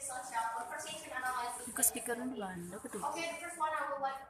social conversation analysis. Because speaker di Banda betul. Okay, the first one I would like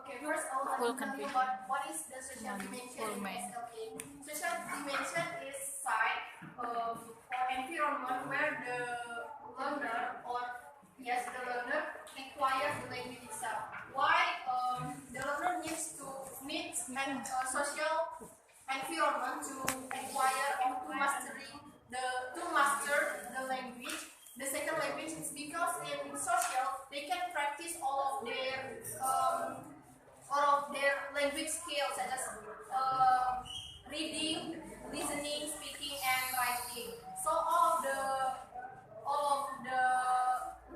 okay, first I would like to tell you what is the social dimension in SLA. Social dimension is site or environment where the learner acquires the language itself. Why the learner needs to meet social environment to acquire or to master the language. The second language is because in social they can practice all of their language skills such as reading, listening, speaking, and writing. So all of the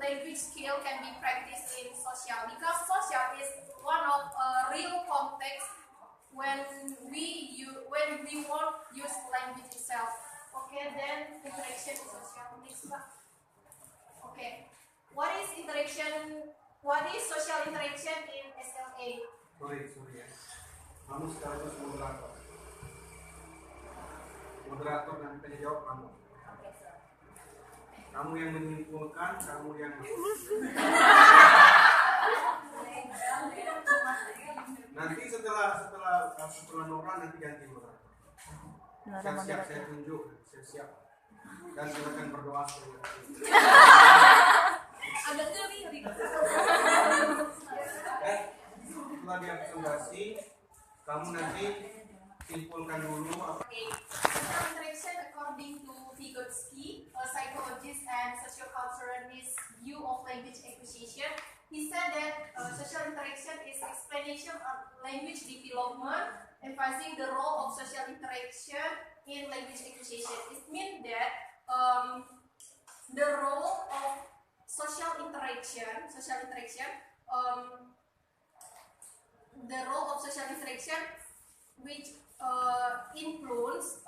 language skill can be practiced in social because social is one of real context when we want use language itself. Okay, then interaction is social. Next, okay, what is interaction? What is social interaction in SLA? Sorry ya. Kamu sekaligus moderator. Moderator dan penjawab kamu. Kamu yang menyimpulkan, kamu yang nanti setelah Nora nanti ganti moderator. Siap-siap saya tunjuk, siap-siap. Dan silakan berdoa supaya Agak ngeri. Setelah dia presentasi, kamu nanti simpulkan dulu apa. Social interaction according to Vygotsky, a psychologist and socioculturalist view of language acquisition. He said that social interaction is explanation of language development, emphasizing the role of social interaction in language acquisition. It means that the role of social interaction, the role of social interaction, which influence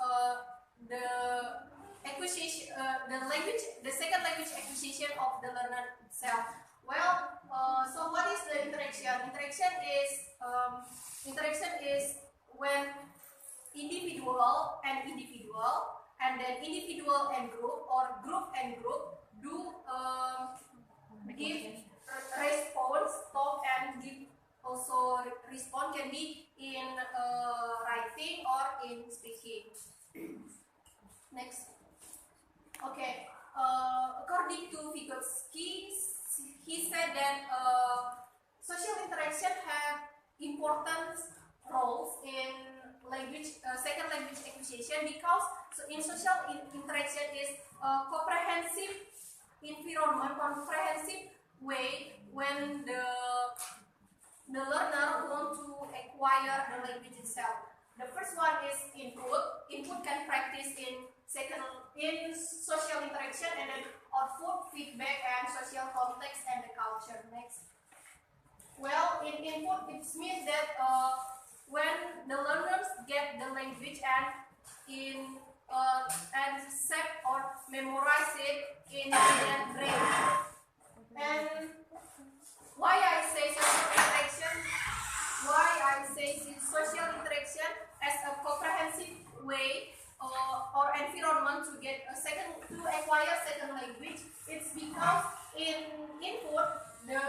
the acquisition, the second language acquisition of the learner itself. Well, so what is the interaction? Interaction is when individual, and then individual and group, or group and group do give response, talk, and give also respond, can be in writing or in speaking. Next. Okay. According to Vygotsky, he said that social interaction have important roles in second language acquisition because in social interaction is a comprehensive environment, comprehensive way when the learner want to acquire the language itself. The first one is input. Input can practice in social interaction, and then output, feedback, and social context and the culture. Next. Well, in input, it means that when the learners get the language and accept or memorize it in their brain. And why I say social interaction as a comprehensive way or environment to acquire second language, it's because in input the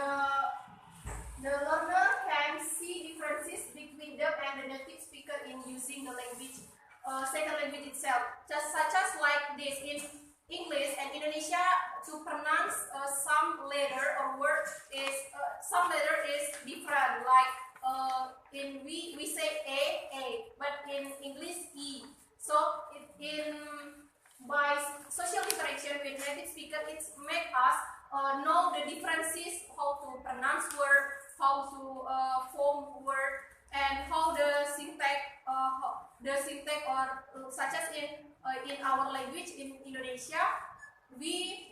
learner can see differences between them and the native speaker in using the language, second language itself. Such as like this in English and Indonesia, to pronounce some letter or word is some letter is different. Like we say a, but in English e. So by social interaction with native speaker, it's make us know the differences, how to pronounce word, how to form word, and how the syntax or such as in our language in Indonesia,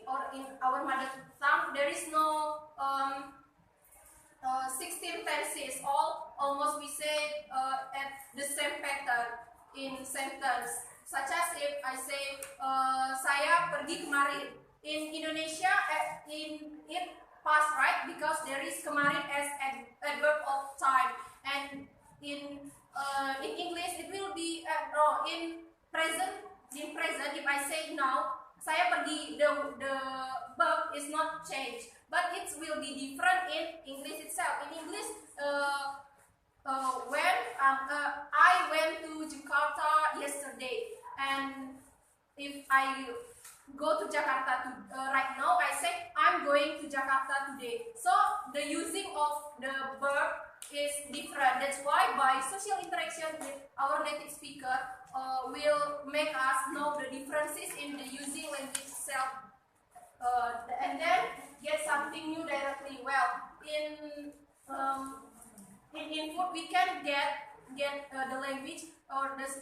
or in our mother tongue, there is no 16 tenses. Almost we say at the same pattern in sentence. Such as if I say saya pergi kemarin. In Indonesia, it past, right? Because there is kemarin as adverb of time, and in English it will be in present. If I say now, saya pergi, the verb is not changed, but it will be different in English itself. In English, when I went to Jakarta yesterday, and if I go to Jakarta right now, I say I'm going to Jakarta today. So the using of the verb is different. That's why by social interaction with our native speaker will make us know the differences in the using language itself, and then get something new directly. Well, in input we can get the language or that's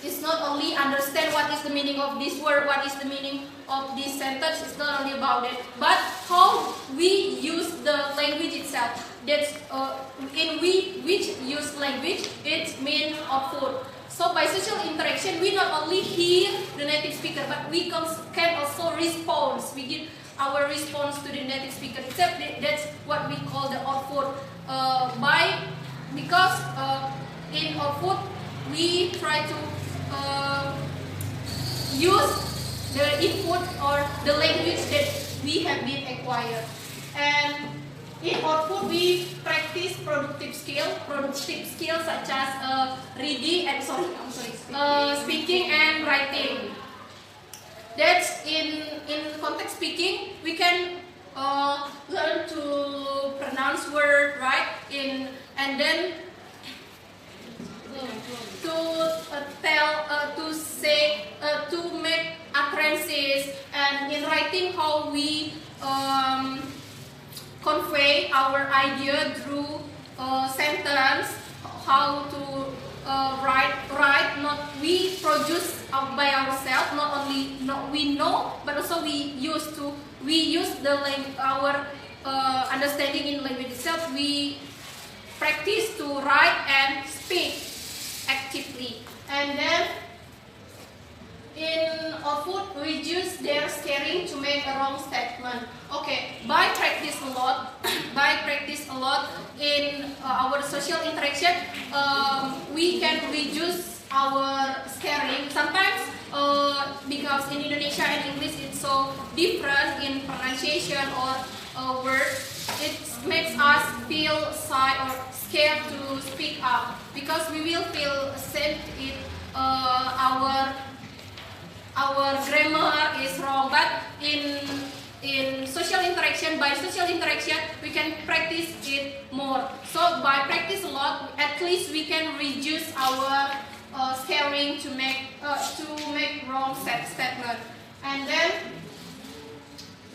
it's not only understand what is the meaning of this word, what is the meaning of this sentence. It's not only about it, but how we use the language itself. That's in which use language, it means of food. So by social interaction, we not only hear the native speaker, but we can also respond. We give our response to the native speaker. Except that's what we call the output. Because in output we try to use the input or the language that we have been acquired, and in output we practice productive skills such as reading and speaking and writing. That's in context speaking, we can learn to pronounce word right and then to make utterances, and in writing how we convey our idea through sentence, how to write. Not we produce by ourselves. Not only we know, but also we use our understanding in language itself. We practice to write and speak actively, and then in output reduce their scaring to make a wrong statement. Okay, by practice a lot in our social interaction, we can reduce our scaring. Sometimes because in Indonesia and English it's so different in pronunciation or word, it makes us feel shy or scared to speak up, because we will feel said it our grammar is wrong. But in social interaction, by social interaction we can practice it more. So by practice a lot, at least we can reduce our scaring to make wrong statement, and then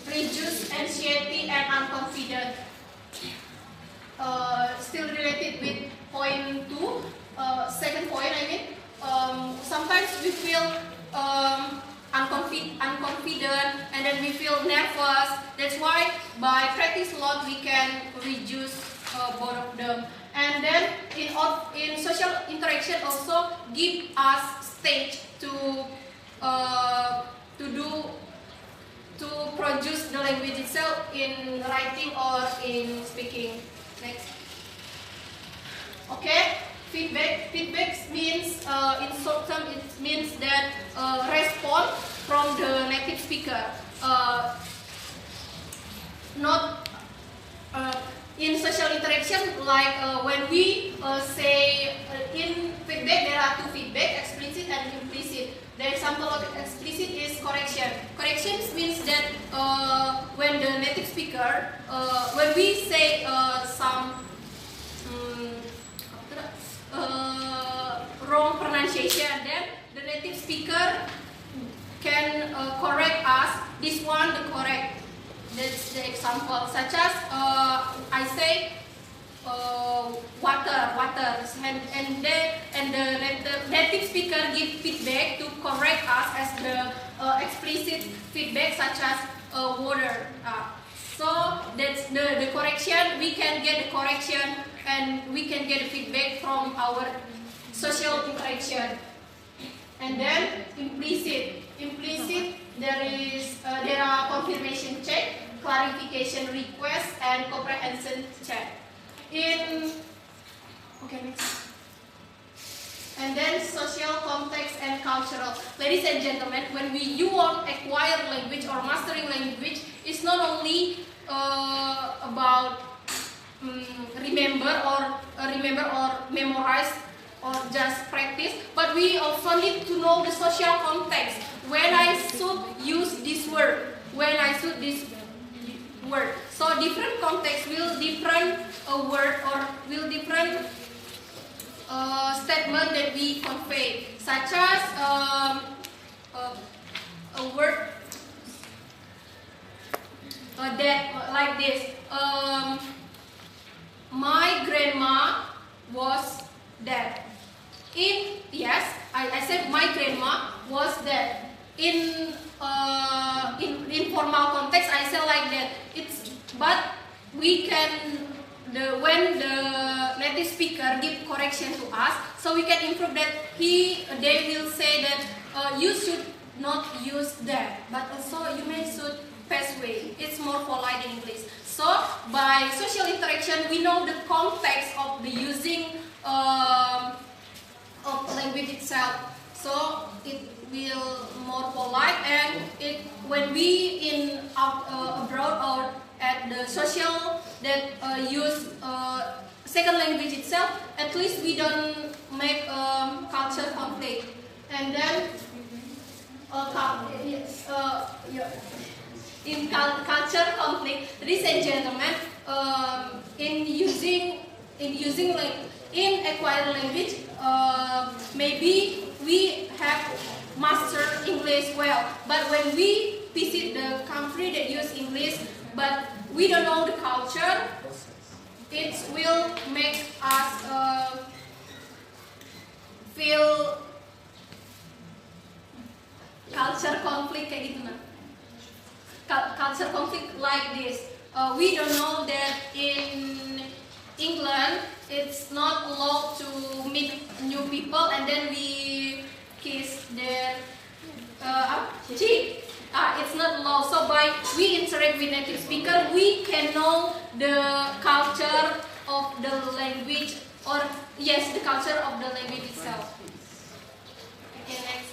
reduce anxiety and unconfident. Still related with point 2, second point I mean, sometimes we feel unconfident and then we feel nervous. That's why by practice a lot we can reduce both of them. And then in social interaction also give us stage to produce the language itself in writing or in speaking. Next. Okay, Feedback means in short term it means that response from the native speaker. Not in social interaction, like when we say in feedback, there are two feedback, explicit and implicit. The example of explicit is correction. Correction means that when the native speaker, when we say some wrong pronunciation, then the native speaker can correct us. This one the correct. That's the example. Such as I say water, and the native speaker give feedback to correct us as the explicit feedback, such as water. So that's the correction. We can get the correction and we can get feedback from our social interaction. And then implicit. There are confirmation check, clarification request, and comprehension check. Next. And then social context and cultural. Ladies and gentlemen, when you want acquire language or mastering language, it's not only about remember or memorize or just practice, but we also need to know the social context. When I should use this word, when I should this word. So different context will different word or will different statement that we convey, such as a word that like this. My grandma was dead. I said my grandma was dead. In formal context, I say like that. But we can when the native speaker give correction to us, so we can improve that. They will say that you should not use that, but also you may should pass away. It's more polite in English. So by social interaction, we know the context of the using of language itself. So it will more polite, and when we in abroad or at the social that use second language itself, at least we don't make culture conflict. And then in culture conflict, ladies and gentlemen, in acquired language, maybe we have mastered English well, but when we visit the country that use English, but we don't know the culture, it will make us feel culture conflict kayak gitu nah. Culture conflict like this. We don't know that in England it's not allowed to meet new people and then we kiss their cheek. It's not allowed. So by we interact with native speaker, we can know the culture of the language, or yes, the culture of the language itself. Okay, next.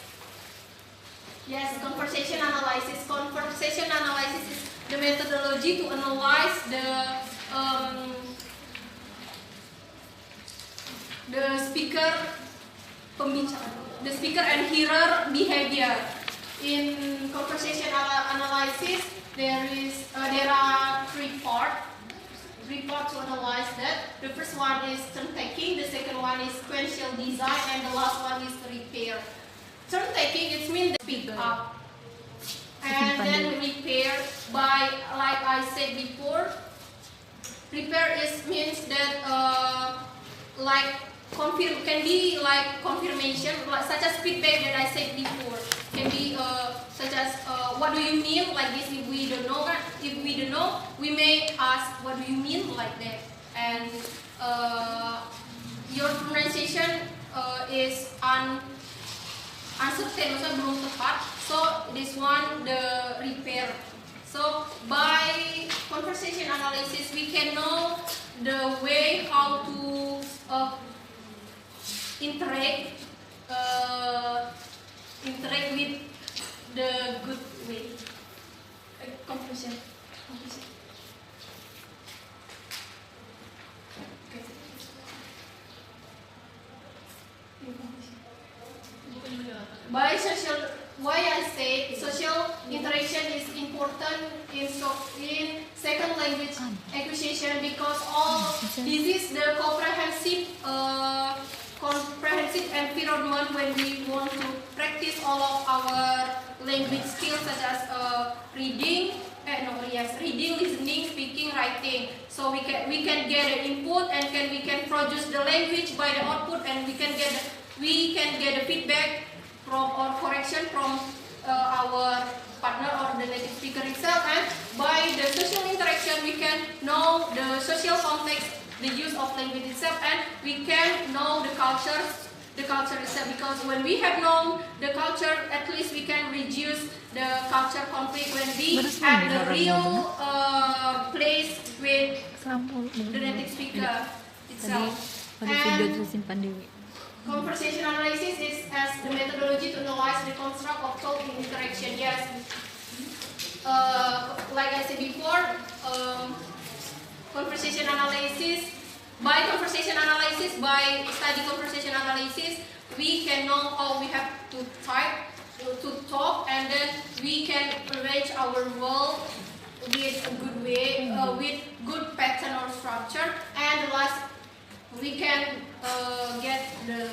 Yes, conversation analysis. Conversation analysis is the methodology to analyze the speaker and hearer behavior. In conversation analysis, there are three parts to analyze that. The first one is turn taking, the second one is sequential design, and the last one is repair. Turn taking, it means pick up, and then repair by, like I said before, repair means that can be like confirmation, such as feedback that I said before. Can be such as what do you mean like this? If we don't know, we may ask what do you mean like that, and your pronunciation is uncertain, maksudnya belum tepat. So this one the repair. So by conversation analysis, we can know the way how to interact with the good way. Conclusion. Why I say social interaction is important in second language acquisition, because all this is the comprehensive environment when we want to practice all of our language skills, such as reading, listening, speaking, writing. So we can get an input, and we can produce the language by the output, and we can get the feedback from or correction from our partner or the native speaker itself. And by the social interaction, we can know the social context, the use of language itself, and we can know the culture itself. Because when we have known the culture, at least we can reduce the culture conflict when we at the real place with the native speaker itself. And conversation analysis is as the methodology to analyze the construct of talk in interaction. Yes, like I said before, conversation analysis. By study conversation analysis, we can know how we have to type, to talk, and then we can arrange our world with a good way, with good pattern or structure. And last, we can get the